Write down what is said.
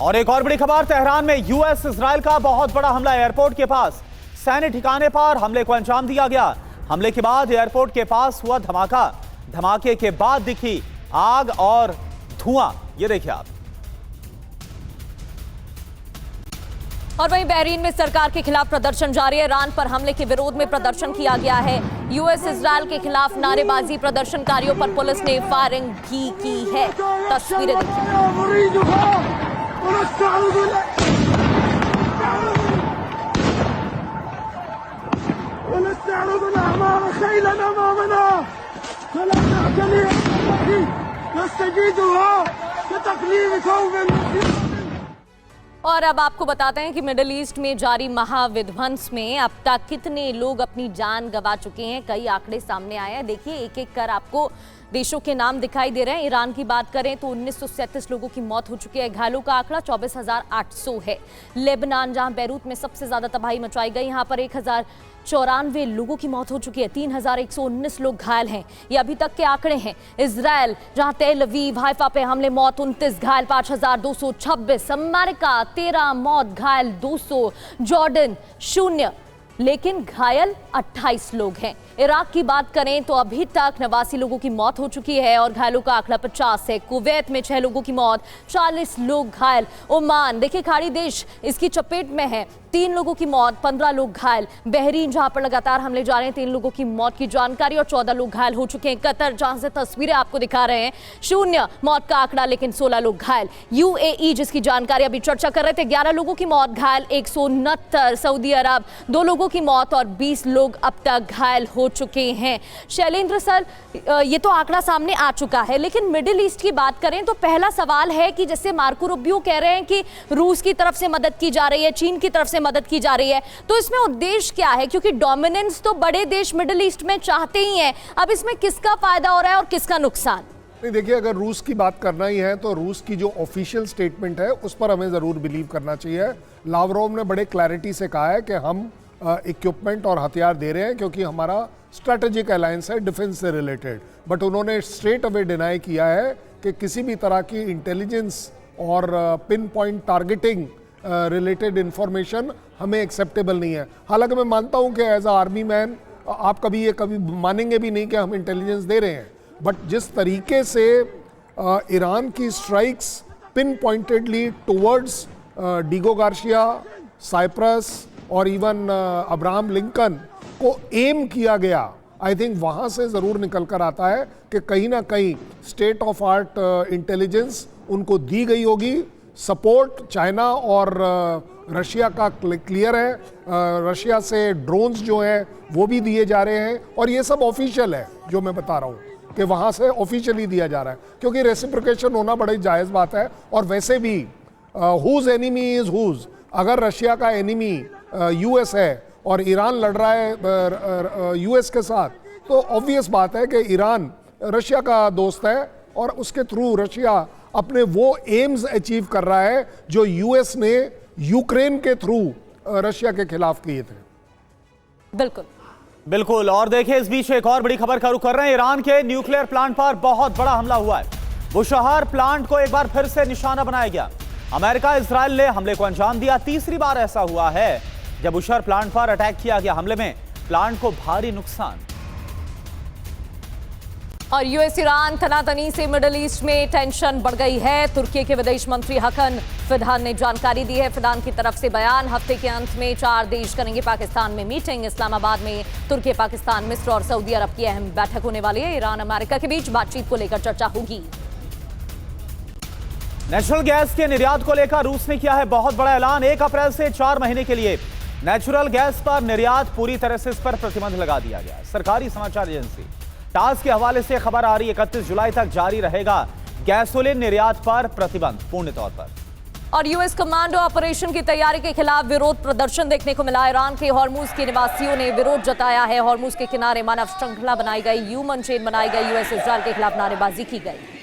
और एक और बड़ी खबर, तेहरान में यूएस इजराइल का बहुत बड़ा हमला। एयरपोर्ट के पास सैन्य ठिकाने पर हमले को अंजाम दिया गया। हमले के बाद एयरपोर्ट के पास हुआ धमाका। धमाके के बाद दिखी आग और धुआं, ये देखिए आप। और वहीं बहरीन में सरकार के खिलाफ प्रदर्शन जारी है। ईरान पर हमले के विरोध में प्रदर्शन किया गया है। यूएस इजराइल के खिलाफ नारेबाजी, प्रदर्शनकारियों पर पुलिस ने फायरिंग भी की है। तस्वीरें और अब आपको बताते हैं कि मिडिल ईस्ट में जारी महाविध्वंस में अब तक कितने लोग अपनी जान गंवा चुके हैं। कई आंकड़े सामने आए हैं। देखिए, एक एक कर आपको देशों के नाम दिखाई दे रहे हैं। ईरान की बात करें तो 1937 लोगों की मौत हो चुकी है। घायलों का आंकड़ा 24,800 है। लेबनान, जहां बैरूत में सबसे ज्यादा तबाही मचाई गई, यहां पर 1094 लोगों की मौत हो चुकी है। 3,119 लोग घायल हैं। ये अभी तक के आंकड़े हैं। इजराइल, जहां तेल अवीव, हाइफा पे हमले, मौत 29, घायल 5,226। अमेरिका 13 मौत, घायल 200। जॉर्डन 0, लेकिन घायल 28 लोग हैं। इराक की बात करें तो अभी तक 89 लोगों की मौत हो चुकी है और घायलों का आंकड़ा 50 है। कुवैत में 6 लोगों की मौत, 40 लोग घायल। ओमान, देखिए खाड़ी देश इसकी चपेट में है, 3 लोगों की मौत, 15 लोग घायल। बहरीन, जहां पर लगातार हमले जा रहे हैं, 3 लोगों की मौत की जानकारी और 14 लोग घायल हो चुके हैं। कतर, जहां से तस्वीरें आपको दिखा रहे हैं, 0 मौत का आंकड़ा, लेकिन 16 लोग घायल। यूएई, जिसकी जानकारी अभी चर्चा कर रहे थे, 11 लोगों की मौत, घायल 169। सऊदी अरब, 2 लोगों की मौत और 20 लोग अब तक घायल हो चुके हैं। शैलेंद्र सर, ये तो आंकड़ा सामने आ चुका है, लेकिन मिडिल ईस्ट की बात करें तो पहला सवाल है कि जैसे मार्को रूबियो कह रहे हैं कि रूस की तरफ से मदद की जा रही है, चीन की तरफ से मदद की जा रही है, तो इसमें उद्देश्य क्या है? क्योंकि डोमिनेंस तो बड़े देश मिडिल ईस्ट में चाहते ही हैं। अब इसमें किसका फायदा हो रहा है और किसका नुकसान? नहीं, देखिए, अगर रूस की बात करना ही है तो रूस की जो ऑफिशियल स्टेटमेंट है उस पर हमें ज़रूर बिलीव करना चाहिए। लावरोव ने बड़े क्लैरिटी से कहा है कि हम इक्विपमेंट और हथियार दे रहे हैं क्योंकि हमारा स्ट्रैटेजिक अलायंस है डिफेंस से रिलेटेड। बट उन्होंने स्ट्रेट अवे डिनाई किया है कि किसी भी तरह की इंटेलिजेंस और pin point targeting related information हमें एक्सेप्टेबल नहीं है। हालांकि मैं मानता हूं कि एज अ आर्मी मैन आप कभी मानेंगे भी नहीं कि हम इंटेलिजेंस दे रहे हैं, बट जिस तरीके से ईरान की strikes pinpointedly towards Diego Garcia, Cyprus और इवन अब्राहम लिंकन को एम किया गया, आई थिंक वहाँ से ज़रूर निकल कर आता है कि कहीं ना कहीं स्टेट ऑफ आर्ट इंटेलिजेंस उनको दी गई होगी। सपोर्ट चाइना और रशिया का क्लियर है। रशिया से ड्रोन्स जो हैं वो भी दिए जा रहे हैं और ये सब ऑफिशियल है जो मैं बता रहा हूँ कि वहाँ से ऑफिशियली दिया जा रहा है, क्योंकि रेसिप्रोकेशन होना बड़ी जायज़ बात है। और वैसे भी हुज एनिमी इज़ हुज। अगर रशिया का एनिमी यूएस है और ईरान लड़ रहा है यूएस के साथ, तो ऑब्वियस बात है कि ईरान रशिया का दोस्त है और उसके थ्रू रशिया अपने वो एम्स अचीव कर रहा है जो यूएस ने यूक्रेन के थ्रू रशिया के खिलाफ किए थे। बिल्कुल बिल्कुल। और देखिए, इस बीच एक और बड़ी खबर का रुख कर रहे हैं। ईरान के न्यूक्लियर प्लांट पर बहुत बड़ा हमला हुआ है। बुशहर प्लांट को एक बार फिर से निशाना बनाया गया। अमेरिका, इजराइल ने हमले को अंजाम दिया। तीसरी बार ऐसा हुआ है जब बुशहर प्लांट पर अटैक किया गया। हमले में प्लांट को भारी नुकसान। और यूएस ईरान तनातनी से मिडिल ईस्ट में टेंशन बढ़ गई है। तुर्की के विदेश मंत्री हकन फिदान ने जानकारी दी है। फिदान की तरफ से बयान, हफ्ते के अंत में 4 देश करेंगे पाकिस्तान में मीटिंग। इस्लामाबाद में तुर्की, पाकिस्तान, मिस्र और सऊदी अरब की अहम बैठक होने वाली है। ईरान अमेरिका के बीच बातचीत को लेकर चर्चा होगी। नेचुरल गैस के निर्यात को लेकर रूस ने किया है बहुत बड़ा ऐलान। 1 अप्रैल से 4 महीने के लिए नेचुरल गैस पर निर्यात पूरी तरह से इस पर प्रतिबंध लगा दिया गया। सरकारी समाचार एजेंसी टास के हवाले से खबर आ रही है, 31 जुलाई तक जारी रहेगा गैसोलीन निर्यात पर प्रतिबंध पूर्ण तौर पर। और यूएस कमांडो ऑपरेशन की तैयारी के खिलाफ विरोध प्रदर्शन देखने को मिला। ईरान के हॉर्मुज के निवासियों ने विरोध जताया है। हॉर्मुज के किनारे मानव श्रृंखला बनाई गई, ह्यूमन चेन बनाई गई। यूएस इजराइल के खिलाफ नारेबाजी की गई।